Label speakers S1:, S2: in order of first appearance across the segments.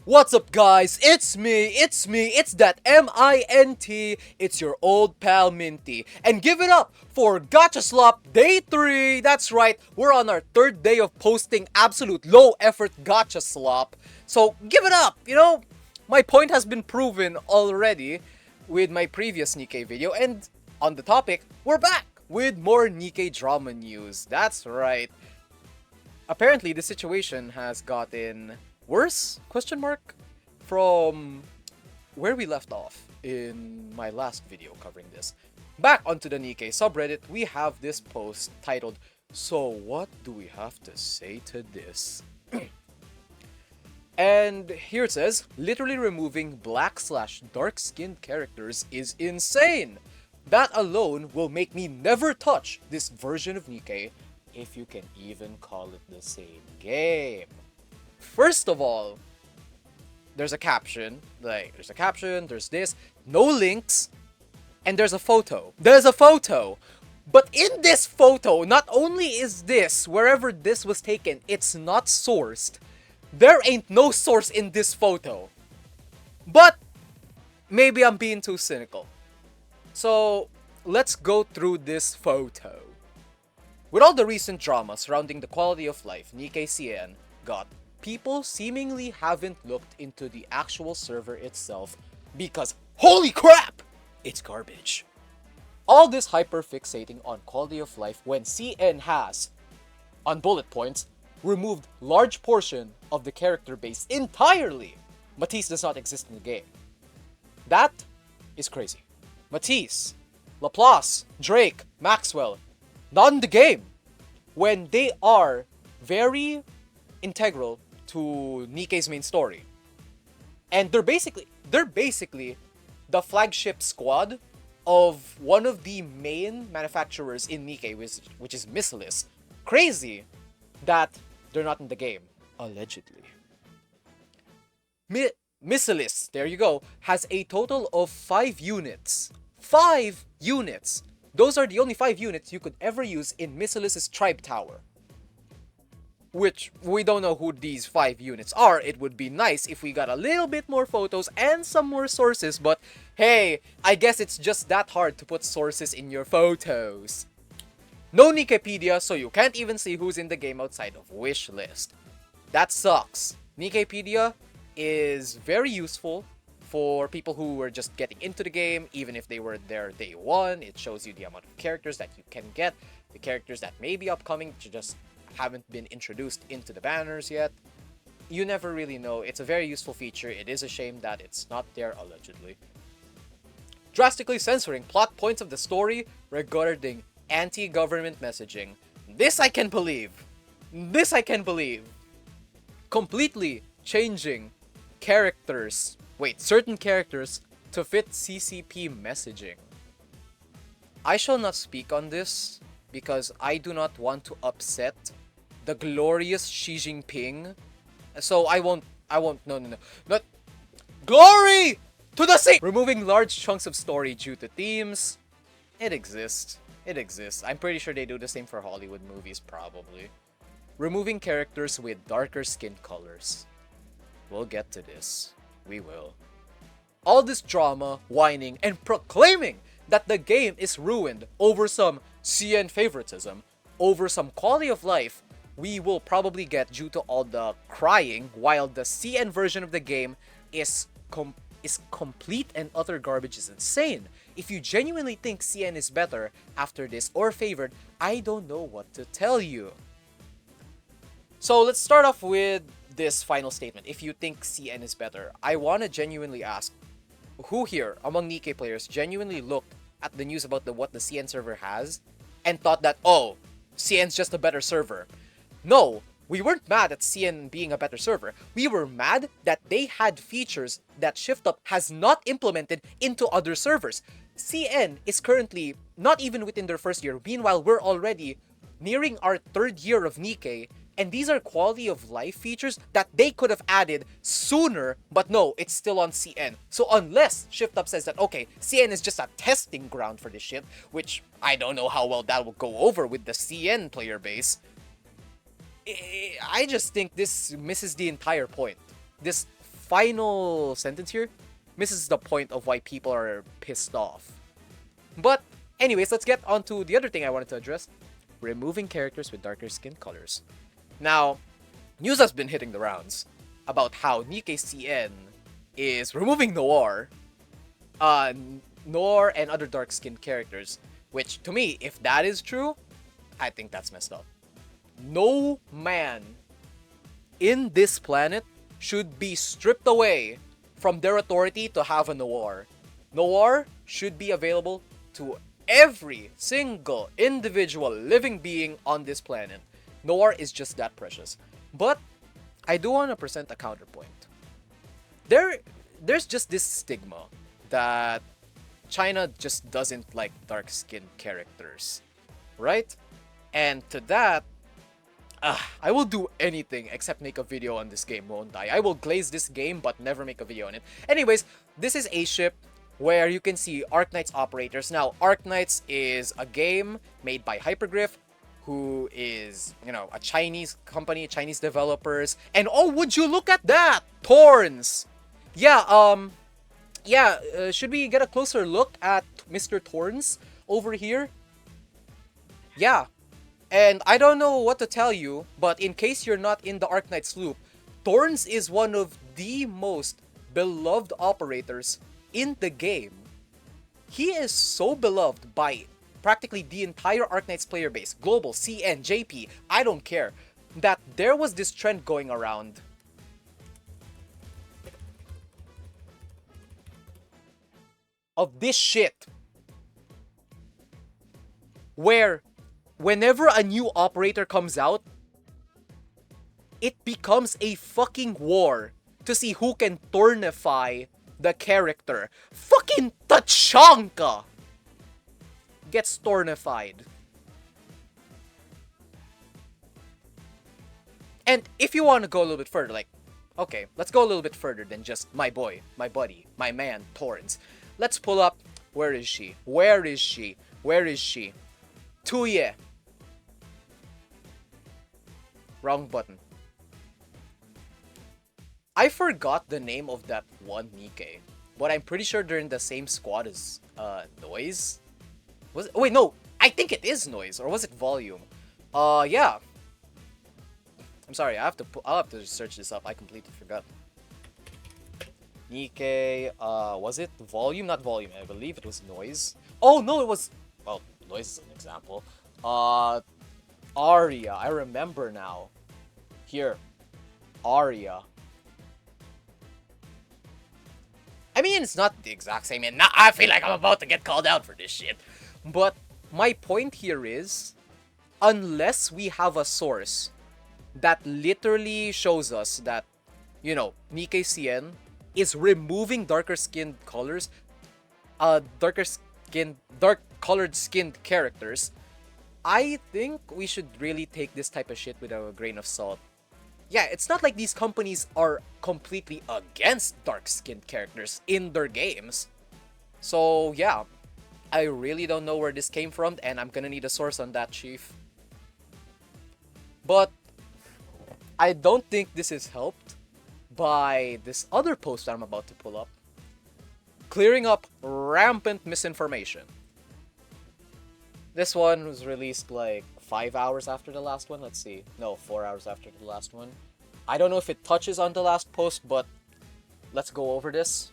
S1: What's up, guys? It's me, it's that M-I-N-T, it's your old pal Minty. And give it up for Gacha Slop Day 3! That's right, we're on our third day of posting absolute low-effort Gacha Slop. So give it up, my point has been proven already with my previous Nikke video. And on the topic, we're back with more Nikke drama news. That's right. Apparently, the situation has gotten worse, question mark, from where we left off in my last video covering this. Back onto the Nikke subreddit, we have this post titled, "So what do we have to say to this?" And here it says, "Literally removing black/dark-skinned characters is insane. That alone will make me never touch this version of Nikke, if you can even call it the same game." First of all, there's a caption, there's this, no links, and there's a photo. There's a photo! But in this photo, not only is this, wherever this was taken, it's not sourced, there ain't no source in this photo. But, maybe I'm being too cynical. So, let's go through this photo. With all the recent drama surrounding the quality of life Nikke CN got, people seemingly haven't looked into the actual server itself because, holy crap, it's garbage. All this hyper-fixating on quality of life when CN has, on bullet points, removed large portion of the character base entirely. Matisse does not exist in the game. That is crazy. Matisse, Laplace, Drake, Maxwell, not in the game, when they are very integral to Nikke's main story. And they're basically the flagship squad of one of the main manufacturers in Nikke, which is Missilis. Crazy that they're not in the game, allegedly. Missilis, there you go, has a total of 5 units. 5 units! Those are the only 5 units you could ever use in Missilis' Tribe Tower. Which, we don't know who these 5 units are. It would be nice if we got a little bit more photos and some more sources, but hey, I guess it's just that hard to put sources in your photos. No Nikkepedia, so you can't even see who's in the game outside of wishlist. That sucks. Nikkepedia is very useful for people who were just getting into the game, even if they were there day one. It shows you the amount of characters that you can get, the characters that may be upcoming, that just haven't been introduced into the banners yet. You never really know. It's a very useful feature. It is a shame that it's not there, allegedly. Drastically censoring plot points of the story regarding anti-government messaging. This I can believe. This I can believe. Completely changing certain characters to fit CCP messaging. I shall not speak on this because I do not want to upset the glorious Xi Jinping. So I won't, no. Not glory to the sea! Removing large chunks of story due to themes. It exists. I'm pretty sure they do the same for Hollywood movies, probably. Removing characters with darker skin colors. We'll get to this. We will. All this drama, whining, and proclaiming that the game is ruined over some CN favoritism, over some quality of life, we will probably get due to all the crying, while the CN version of the game is complete and utter garbage, is insane. If you genuinely think CN is better after this or favored, I don't know what to tell you. So let's start off with this final statement. If you think CN is better, I want to genuinely ask, who here among Nikke players genuinely looked at the news about what the CN server has and thought that, oh, CN's just a better server? No, we weren't mad at CN being a better server. We were mad that they had features that ShiftUp has not implemented into other servers. CN is currently not even within their first year. Meanwhile, we're already nearing our 3rd year of Nikke, and these are quality of life features that they could have added sooner, but no, it's still on CN. So unless ShiftUp says that, okay, CN is just a testing ground for this shit, which I don't know how well that will go over with the CN player base, I just think this misses the entire point. This final sentence here misses the point of why people are pissed off. But anyways, let's get on to the other thing I wanted to address. Removing characters with darker skin colors. Now, news has been hitting the rounds about how Nikke CN is removing Noir, Noir and other dark skinned characters. Which, to me, if that is true, I think that's messed up. No man in this planet should be stripped away from their authority to have a Noir. Noir should be available to every single individual living being on this planet. Noir is just that precious. But I do want to present a counterpoint. There's just this stigma that China just doesn't like dark-skinned characters, right? And to that, I will do anything except make a video on this game, won't I? I will glaze this game but never make a video on it. Anyways, this is a ship where you can see Arknight's operators. Now, Arknights is a game made by Hypergriff, who is, you know, a Chinese company, Chinese developers. And oh, would you look at that? Thorns! Yeah, should we get a closer look at Mr. Thorns over here? Yeah. And I don't know what to tell you, but in case you're not in the Arknight sloop, Thorns is one of the most beloved operators in the game. He is so beloved by practically the entire Arknight's player base, global, CN, JP, I don't care, that there was this trend going around of this shit where whenever a new operator comes out, it becomes a fucking war to see who can Thornify the character. Fucking Tachanka gets Thornified. And if you want to go a little bit further, like, okay, let's go a little bit further than just my boy, my buddy, my man, Thorns. Let's pull up, where is she? Where is she? Where is she? Tuye. Wrong button. I forgot the name of that one Nikke, but I'm pretty sure they're in the same squad as Noise. Was it? Oh, wait, no, I think it is Noise, or was it Volume? Yeah. I'm sorry, I'll have to search this up. I completely forgot. Nikke, was it Volume? Not Volume, I believe it was Noise. Oh, no, it was, well, Noise is an example. Aria, I remember now. Here, Aria. I mean, it's not the exact same, and now I feel like I'm about to get called out for this shit. But my point here is, unless we have a source that literally shows us that, you know, Nikke CN is removing darker skinned colors, dark colored skinned characters, I think we should really take this type of shit with a grain of salt. Yeah, it's not like these companies are completely against dark-skinned characters in their games. So, yeah, I really don't know where this came from, and I'm gonna need a source on that, Chief. But I don't think this is helped by this other post that I'm about to pull up. Clearing up rampant misinformation. This one was released like 5 hours after the last one. Let's see. No, 4 hours after the last one. I don't know if it touches on the last post, but let's go over this.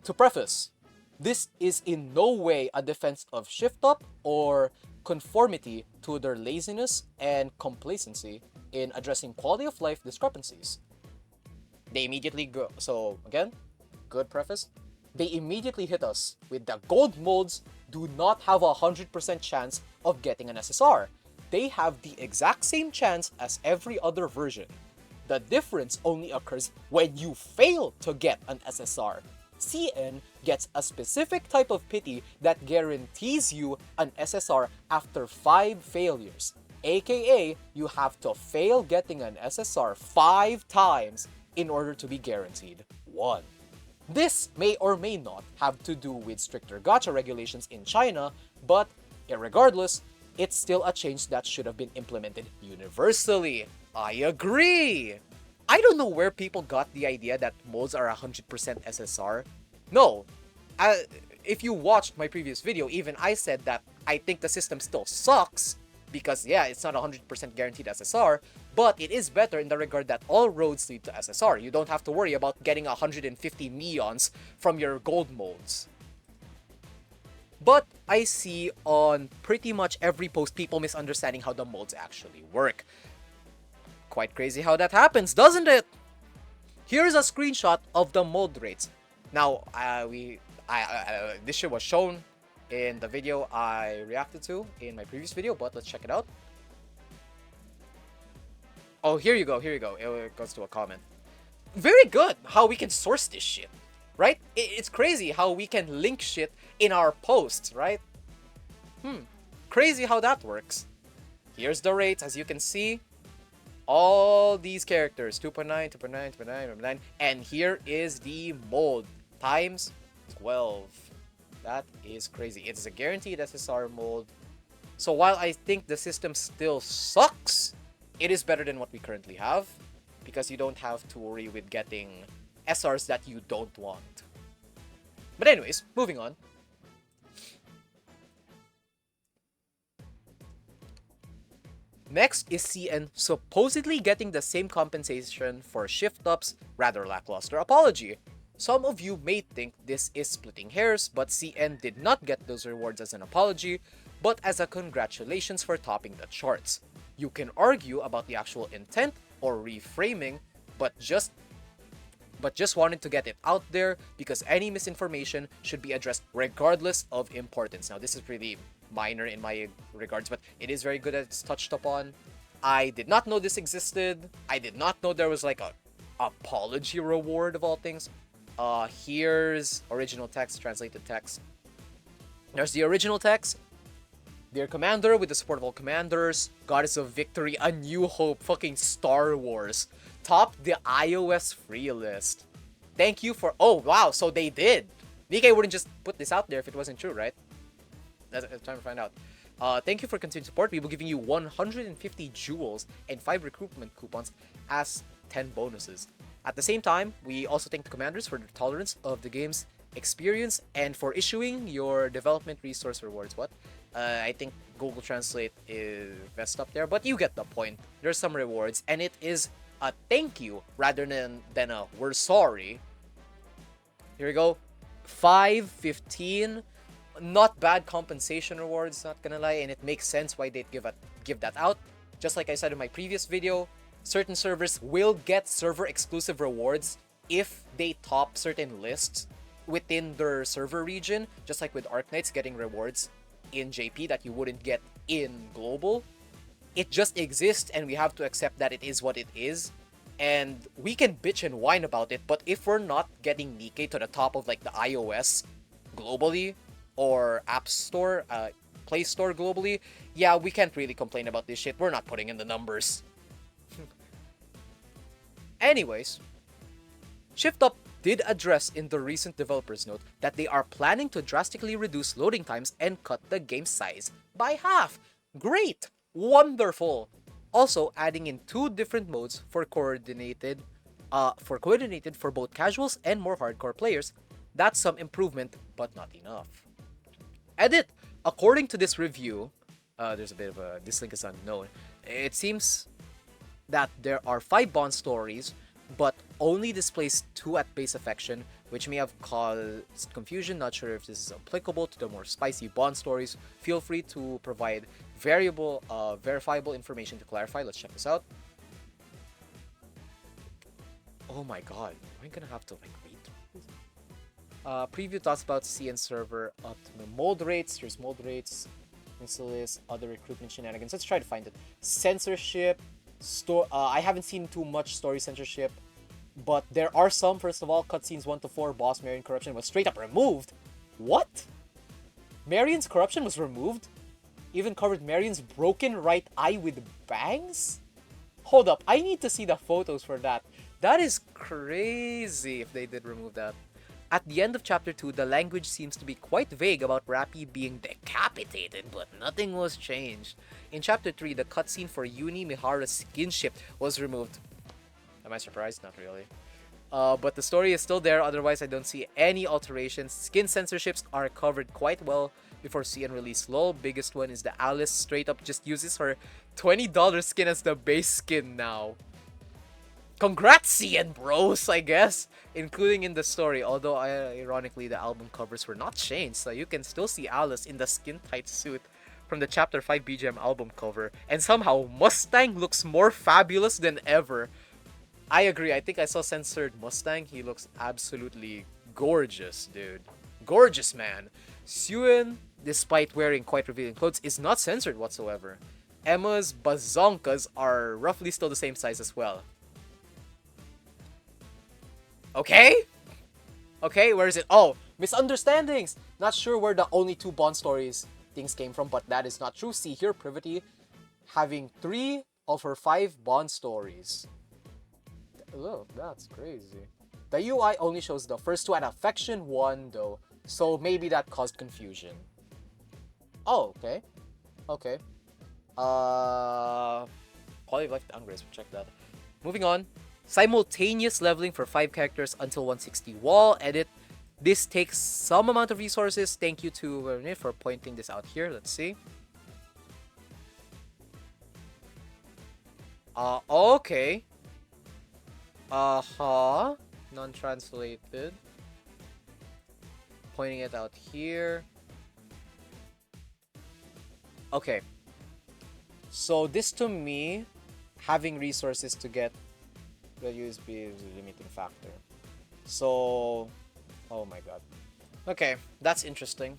S1: To preface, this is in no way a defense of Shift Up or conformity to their laziness and complacency in addressing quality of life discrepancies. They immediately go. So, again, good preface. They immediately hit us with the gold molds do not have a 100% chance of getting an SSR. They have the exact same chance as every other version. The difference only occurs when you fail to get an SSR. CN gets a specific type of pity that guarantees you an SSR after 5 failures. AKA, you have to fail getting an SSR 5 times in order to be guaranteed 1. This may or may not have to do with stricter gacha regulations in China, but irregardless, it's still a change that should have been implemented universally. I agree! I don't know where people got the idea that modes are 100% SSR. No. If you watched my previous video, even I said that I think the system still sucks because, yeah, it's not 100% guaranteed SSR, but it is better in the regard that all roads lead to SSR. You don't have to worry about getting 150 neons from your gold modes. But I see on pretty much every post people misunderstanding how the modes actually work. Quite crazy how that happens, doesn't it? Here's a screenshot of the mode rates. Now, this shit was shown in the video I reacted to in my previous video, but let's check it out. Oh, here you go. It goes to a comment. Very good how we can source this shit, right? It's crazy how we can link shit in our posts, right? Crazy how that works. Here's the rates, as you can see. All these characters, 2.9, 2.9, 2.9, 2.9, and here is the mode times 12. That is crazy. It's a guaranteed SSR mode. So while I think the system still sucks, it is better than what we currently have because you don't have to worry with getting SRs that you don't want. But anyways, moving on. Next is CN supposedly getting the same compensation for shift-ups, rather lackluster apology. Some of you may think this is splitting hairs, but CN did not get those rewards as an apology, but as a congratulations for topping the charts. You can argue about the actual intent or reframing, but just wanted to get it out there because any misinformation should be addressed regardless of importance. Now, this is pretty minor in my regards, but it is very good that it's touched upon. I did not know this existed. I did not know there was like a apology reward of all things. Here's original text, translated text. There's the original text. Dear Commander, with the support of all commanders, Goddess of Victory, A New Hope, fucking Star Wars, top the iOS free list. Thank you for... Oh, wow, so they did. Nikke wouldn't just put this out there if it wasn't true, right? That's time to find out. Thank you for continued support. We will be giving you 150 jewels and 5 recruitment coupons as 10 bonuses. At the same time, we also thank the commanders for their tolerance of the game's experience and for issuing your development resource rewards. What? I think Google Translate is messed up there, but you get the point. There's some rewards, and it is a thank you rather than a we're sorry. Here we go. 5, 15. Not bad compensation rewards, not gonna lie, and it makes sense why they'd give that out. Just like I said in my previous video, certain servers will get server exclusive rewards if they top certain lists within their server region, just like with Arknights getting rewards in JP that you wouldn't get in global. It just exists and we have to accept that it is what it is. And we can bitch and whine about it, but if we're not getting Nikke to the top of like the iOS globally, or App Store, Play Store globally, yeah, we can't really complain about this shit. We're not putting in the numbers. Anyways, ShiftUp did address in the recent developers note that they are planning to drastically reduce loading times and cut the game size by half. Great! Wonderful! Also adding in 2 different modes for coordinated for both casuals and more hardcore players. That's some improvement, but not enough. Edit! According to this review, there's a bit of a... this link is unknown. It seems that there are 5 bond stories, but only displays 2 at base affection, which may have caused confusion. Not sure if this is applicable to the more spicy bond stories. Feel free to provide verifiable information to clarify. Let's check this out. Oh my god, am I gonna have to like read through this? Preview thoughts about CN server optimum mode rates. Here's mode rates, list, other recruitment shenanigans. Let's try to find it. Censorship, I haven't seen too much story censorship, but there are some. First of all, cutscenes 1 to 4, boss Marion corruption was straight up removed. What? Marion's corruption was removed? Even covered Marion's broken right eye with bangs? Hold up, I need to see the photos for that. That is crazy if they did remove that. At the end of Chapter 2, the language seems to be quite vague about Rappy being decapitated, but nothing was changed. In Chapter 3, the cutscene for Yuni Mihara's skinship was removed. Am I surprised? Not really. But the story is still there, otherwise I don't see any alterations. Skin censorships are covered quite well before CN release. Lol, biggest one is the Alice straight up just uses her $20 skin as the base skin now. Congrats CN bros, I guess, including in the story, although ironically the album covers were not changed, so you can still see Alice in the skin tight suit from the Chapter 5 BGM album cover, and somehow Mustang looks more fabulous than ever. I agree. I think I saw censored Mustang. He looks absolutely gorgeous, dude. Gorgeous, man. Suen, despite wearing quite revealing clothes, is not censored whatsoever. Emma's bazonkas are roughly still the same size as well. Okay? Okay, where is it? Oh, misunderstandings! Not sure where the only 2 Bond stories things came from, but that is not true. See here, Privity having 3 of her 5 Bond stories. Oh, that's crazy. The UI only shows the first 2 and Affection 1 though, so maybe that caused confusion. Oh, okay. Okay. Quality of life downgrades, we'll check that. Moving on. Simultaneous leveling for 5 characters until 160 wall edit. This takes some amount of resources. Thank you to Rene for pointing this out here. Let's see. Okay. Non-translated. Pointing it out here. Okay. So this to me, having resources to get the USB is a limiting factor. So, oh my god. Okay, that's interesting.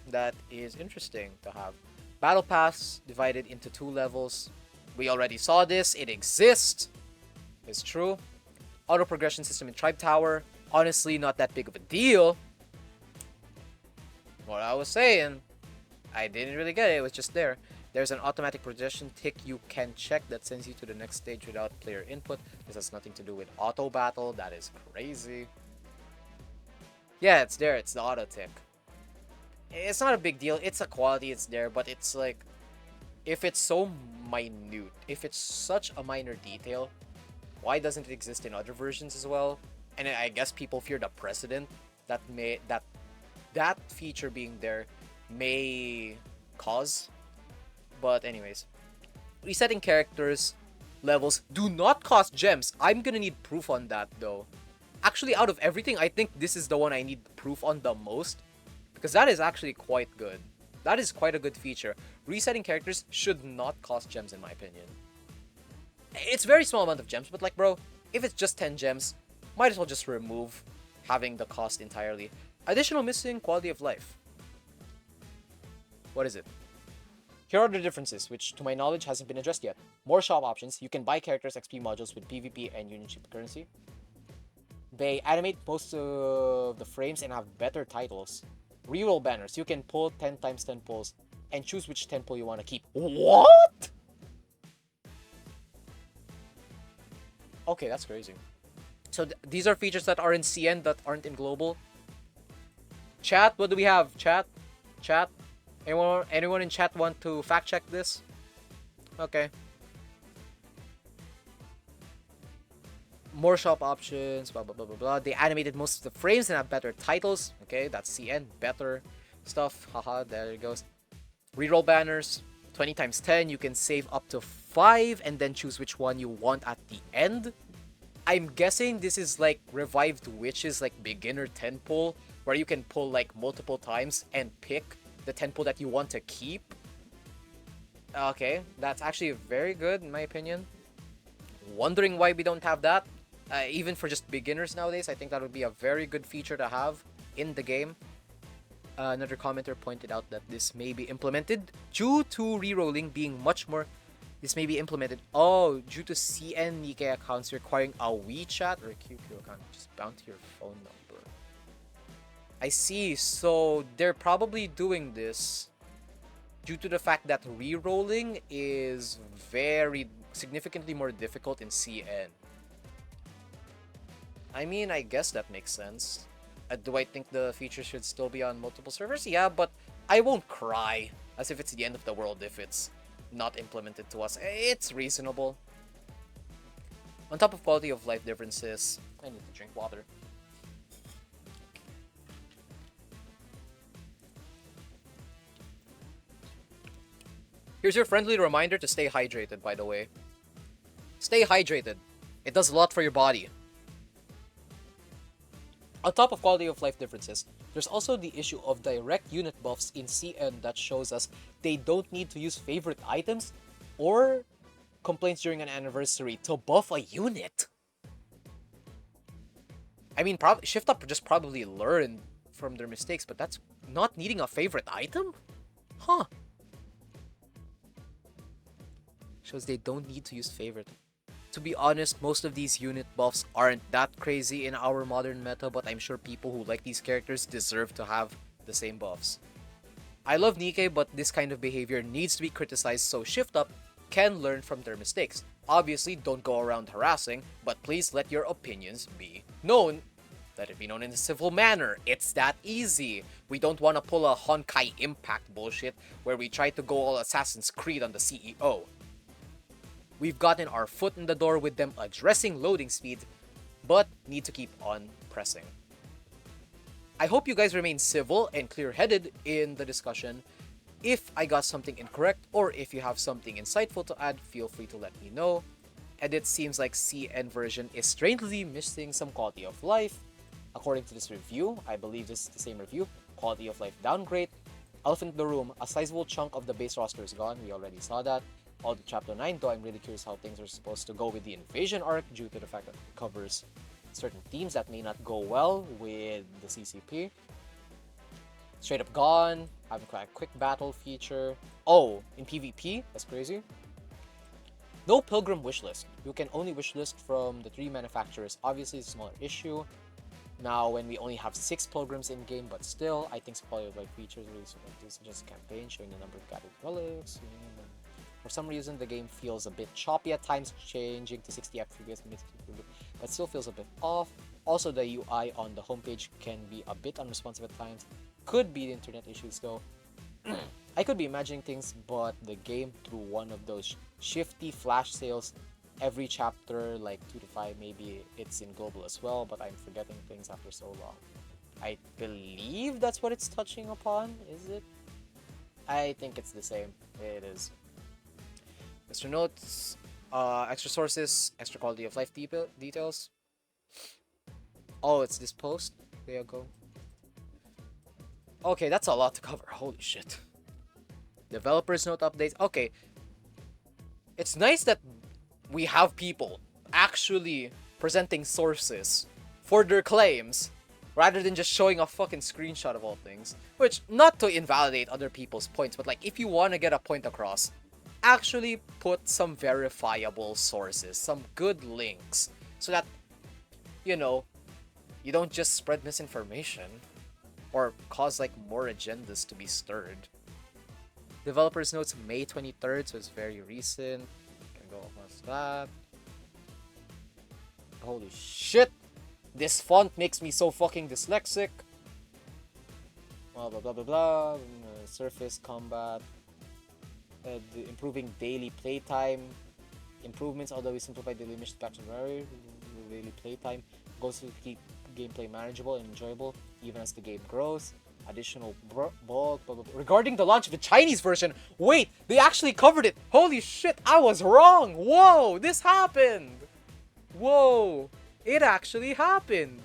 S1: That is interesting to have. Battle Pass divided into 2 levels. We already saw this. It exists. It's true. Auto progression system in Tribe Tower. Honestly, not that big of a deal. What I was saying, I didn't really get it. It was just there. There's an automatic progression tick you can check that sends you to the next stage without player input. This has nothing to do with auto battle. That is crazy. Yeah, it's there. It's the auto tick. It's not a big deal. It's a quality. It's there. But it's like, if it's so minute, if it's such a minor detail, why doesn't it exist in other versions as well? And I guess people fear the precedent that that feature being there may cause. But anyways, resetting characters levels do not cost gems. I'm gonna need proof on that though. Actually, out of everything, I think this is the one I need proof on the most, because that is actually quite good. That is quite a good feature. Resetting characters should not cost gems in my opinion. It's a very small amount of gems, but like bro, if it's just 10 gems, might as well just remove having the cost entirely. Additional missing quality of life. What is it? Here are the differences, which to my knowledge hasn't been addressed yet. More shop options. You can buy characters XP modules with PvP and Union Ship currency. They animate most of the frames and have better titles. Reroll banners. You can pull 10 times 10 pulls and choose which 10 pull you want to keep. What? Okay, that's crazy. So these are features that are in CN that aren't in global. Chat, what do we have? Chat? Anyone in chat want to fact check this? Okay. More shop options, blah blah blah blah blah. They animated most of the frames and have better titles. Okay, that's CN, better stuff. Haha, there it goes. Reroll banners, 20 times 10. You can save up to 5 and then choose which one you want at the end. I'm guessing this is like Revived Witches, like beginner 10 pull, where you can pull like multiple times and pick the 10 pull that you want to keep. Okay, that's actually very good in my opinion. Wondering why we don't have that. Even for just beginners nowadays, I think that would be a very good feature to have in the game. Another commenter pointed out that this may be implemented due to rerolling being much more. This may be implemented. Oh, due to CN Nikke accounts requiring a WeChat or a QQ account. Just bounty your phone number. I see. So they're probably doing this due to the fact that rerolling is very significantly more difficult in CN. I mean, I guess that makes sense. Do I think the feature should still be on multiple servers? Yeah, but I won't cry as if it's the end of the world if it's not implemented to us. It's reasonable. On top of quality of life differences, I need to drink water. Here's your friendly reminder to stay hydrated, by the way. Stay hydrated. It does a lot for your body. On top of quality of life differences, there's also the issue of direct unit buffs in CN that shows us they don't need to use favorite items or complaints during an anniversary to buff a unit. I mean, Shift Up just probably learned from their mistakes, but that's not needing a favorite item? Huh. Shows they don't need to use favorite. To be honest, most of these unit buffs aren't that crazy in our modern meta, but I'm sure people who like these characters deserve to have the same buffs. I love Nikke, but this kind of behavior needs to be criticized so Shift Up can learn from their mistakes. Obviously, don't go around harassing, but please let your opinions be known. Let it be known in a civil manner. It's that easy. We don't want to pull a Honkai Impact bullshit where we try to go all Assassin's Creed on the CEO. We've gotten our foot in the door with them addressing loading speed, but need to keep on pressing. I hope you guys remain civil and clear-headed in the discussion. If I got something incorrect or if you have something insightful to add, feel free to let me know. Edit seems like CN version is strangely missing some quality of life. According to this review, I believe this is the same review, quality of life downgrade. Elephant in the room, a sizable chunk of the base roster is gone, we already saw that. All the chapter 9, though I'm really curious how things are supposed to go with the invasion arc due to the fact that it covers certain themes that may not go well with the CCP. Straight up gone, having quite a quick battle feature. Oh, in PvP? That's crazy. No pilgrim wishlist. You can only wishlist from the 3 manufacturers. Obviously, it's a smaller issue. Now, when we only have 6 pilgrims in game, but still, I think quality of life features released such as campaign showing the number of gathered relics. For some reason, the game feels a bit choppy at times, changing to 60 FPS, but still feels a bit off. Also, the UI on the homepage can be a bit unresponsive at times. Could be the internet issues though. I could be imagining things, but the game threw one of those shifty flash sales every chapter, like 2 to 5, maybe it's in global as well, but I'm forgetting things after so long. I believe that's what it's touching upon, is it? I think it's the same. It is. Extra notes, extra sources, extra quality of life details. Oh, it's this post? There you go. Okay, that's a lot to cover. Holy shit. Developers note updates. Okay. It's nice that we have people actually presenting sources for their claims rather than just showing a fucking screenshot of all things. Which, not to invalidate other people's points, but like, if you want to get a point across, actually put some verifiable sources, some good links, so that, you know, you don't just spread misinformation or cause like more agendas to be stirred. Developers notes May 23rd, so it's very recent. Can go past that. Holy shit! This font makes me so fucking dyslexic. Blah blah blah blah blah. Surface combat. Improving daily playtime. Improvements, although we simplified daily missions back to daily playtime. Goes to keep gameplay manageable and enjoyable even as the game grows. Additional bulk. Regarding the launch of the Chinese version, wait, they actually covered it. Holy shit, I was wrong. Whoa, this happened. Whoa, it actually happened.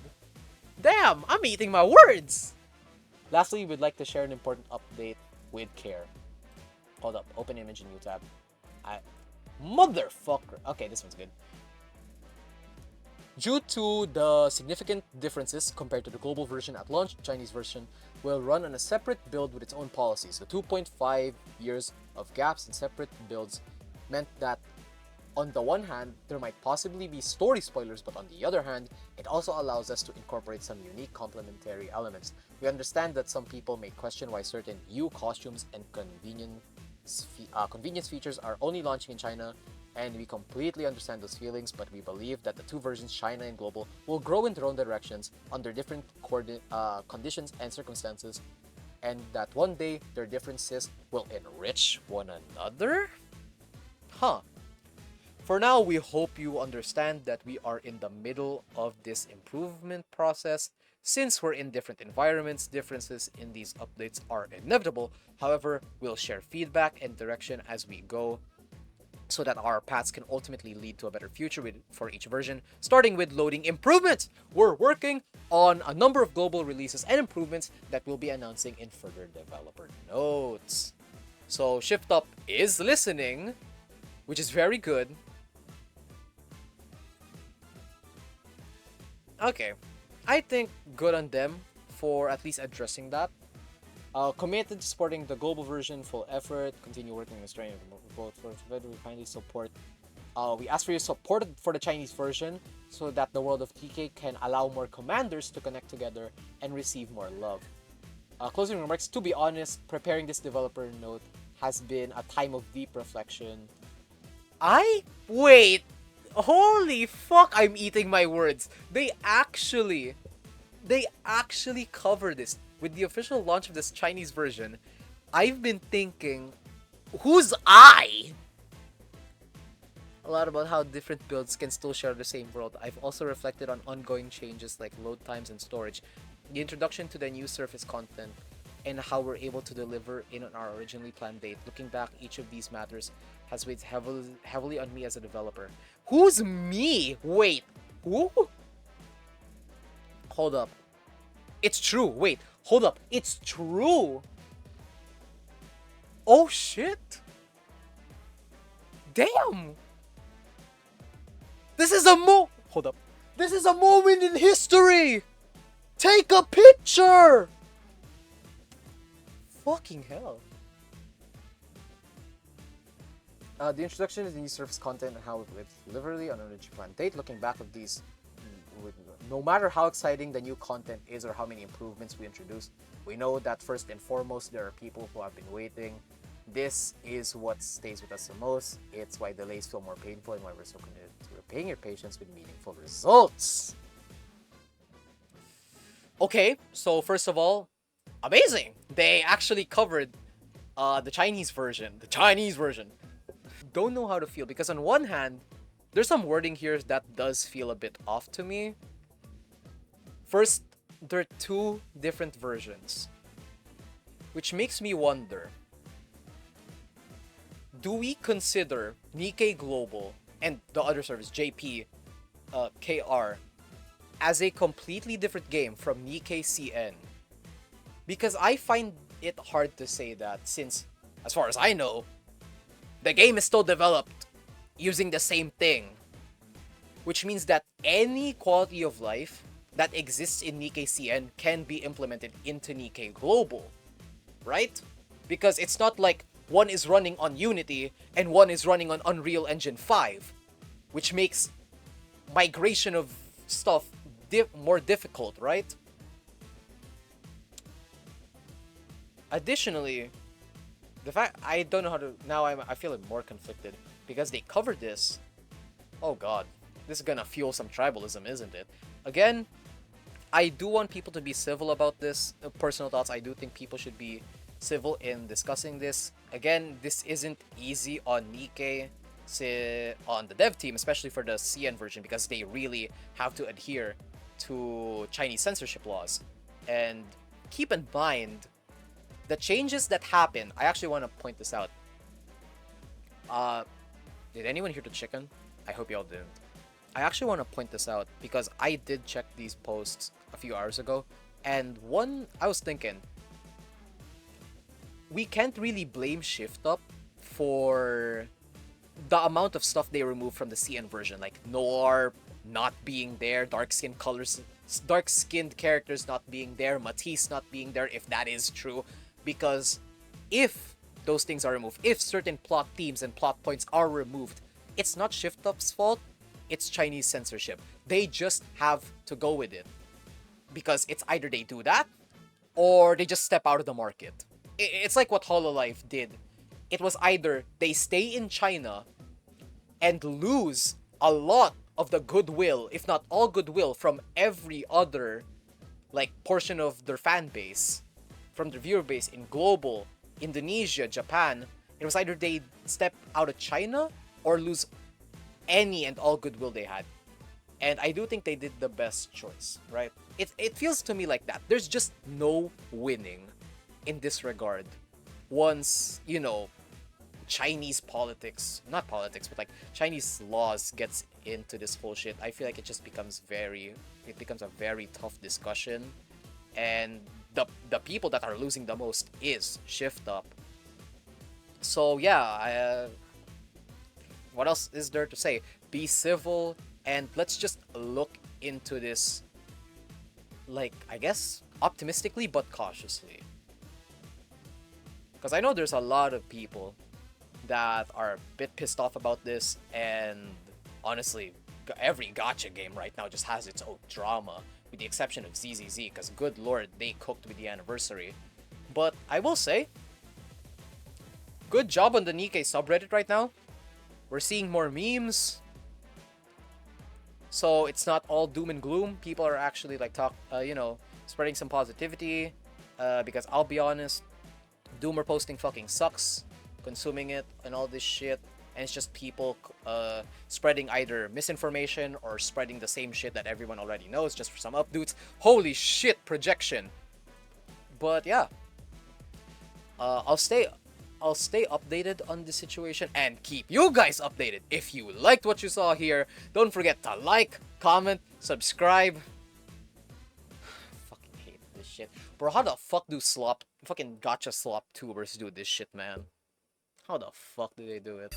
S1: Damn, I'm eating my words. Lastly, we'd like to share an important update with care. Hold up, open image in new tab. Motherfucker. Okay, this one's good. Due to the significant differences compared to the global version at launch, the Chinese version will run on a separate build with its own policies. The 2.5 years of gaps in separate builds meant that on the one hand, there might possibly be story spoilers, but on the other hand, it also allows us to incorporate some unique complementary elements. We understand that some people may question why certain new costumes and convenience features are only launching in China, and we completely understand those feelings, but we believe that the two versions, China and global, will grow in their own directions under different conditions and circumstances, and that one day their differences will enrich one another? Huh. For now, we hope you understand that we are in the middle of this improvement process. Since we're in different environments, differences in these updates are inevitable. However, we'll share feedback and direction as we go so that our paths can ultimately lead to a better future for each version, starting with loading improvements. We're working on a number of global releases and improvements that we'll be announcing in further developer notes. So Shift Up is listening, which is very good. Okay, I think good on them for at least addressing that. Committed to supporting the global version, full effort, continue working with Australian both for we kindly support. We ask for your support for the Chinese version so that the world of TK can allow more commanders to connect together and receive more love. Closing remarks, to be honest, preparing this developer note has been a time of deep reflection. Wait! Holy fuck, I'm eating my words. They actually cover this. With the official launch of this Chinese version, I've been thinking, who's I? A lot about how different builds can still share the same world. I've also reflected on ongoing changes like load times and storage, the introduction to the new surface content, and how we're able to deliver in on our originally planned date. Looking back, each of these matters has weighed heavily on me as a developer. Who's me? Wait, who? Hold up. It's true. Wait, hold up. It's true. Oh shit. Damn. This is hold up. This is a moment in history. Take a picture. Fucking hell. The introduction of the new surface content and how it lives deliberately on an original planned date. Looking back at these, no matter how exciting the new content is or how many improvements we introduce, we know that first and foremost there are people who have been waiting. This is what stays with us the most. It's why delays feel more painful and why we're so committed to repaying your patience with meaningful results. Okay, so first of all, amazing! They actually covered the Chinese version. Don't know how to feel because on one hand, there's some wording here that does feel a bit off to me. First, there are two different versions, which makes me wonder, do we consider Nikke Global and the other service, JP, KR, as a completely different game from Nikke CN? Because I find it hard to say that since, as far as I know, the game is still developed using the same thing. Which means that any quality of life that exists in Nikke CN can be implemented into Nikke Global, right? Because it's not like one is running on Unity and one is running on Unreal Engine 5, which makes migration of stuff more difficult, right? Additionally, the fact I don't know how to now I feel more conflicted because they covered this. Oh god, this is gonna fuel some tribalism, isn't it? Again, I do want people to be civil about this. Personal thoughts, I do think people should be civil in discussing this. Again, this isn't easy on Nikke, on the dev team, especially for the CN version, because they really have to adhere to Chinese censorship laws. And keep in mind, the changes that happen, I actually want to point this out. Did anyone hear the chicken? I hope y'all didn't. I actually want to point this out because I did check these posts a few hours ago, and I was thinking, we can't really blame Shift Up for the amount of stuff they removed from the CN version, like Noir not being there, dark-skinned characters not being there, Matisse not being there, if that is true, because if those things are removed, if certain plot themes and plot points are removed, it's not Shift Up's fault, it's Chinese censorship. They just have to go with it. Because it's either they do that, or they just step out of the market. It's like what Hololive did. It was either they stay in China and lose a lot of the goodwill, if not all goodwill, from every other portion of their fan base, from their viewer base in global, Indonesia, Japan. It was either they step out of China or lose any and all goodwill they had. And I do think they did the best choice, right? It feels to me like that. There's just no winning in this regard. Once, you know, Chinese politics, not politics, but like Chinese laws gets into this whole shit, I feel like it becomes a very tough discussion. And the people that are losing the most is Shift Up. So yeah, what else is there to say? Be civil, and let's just look into this, like, I guess, optimistically but cautiously. Because I know there's a lot of people that are a bit pissed off about this, and honestly, every gacha game right now just has its own drama, with the exception of ZZZ, because good lord, they cooked with the anniversary. But I will say, good job on the Nikke subreddit right now. We're seeing more memes, so it's not all doom and gloom. People are actually like spreading some positivity. Because I'll be honest, Doomer posting fucking sucks, consuming it and all this shit, and it's just people spreading either misinformation or spreading the same shit that everyone already knows just for some updates. Holy shit, projection. But yeah, I'll stay updated on the situation and keep you guys updated. If you liked what you saw here, don't forget to like, comment, subscribe. Fucking hate this shit. Bro, how the fuck do fucking gacha slop tubers do this shit, man? How the fuck do they do it?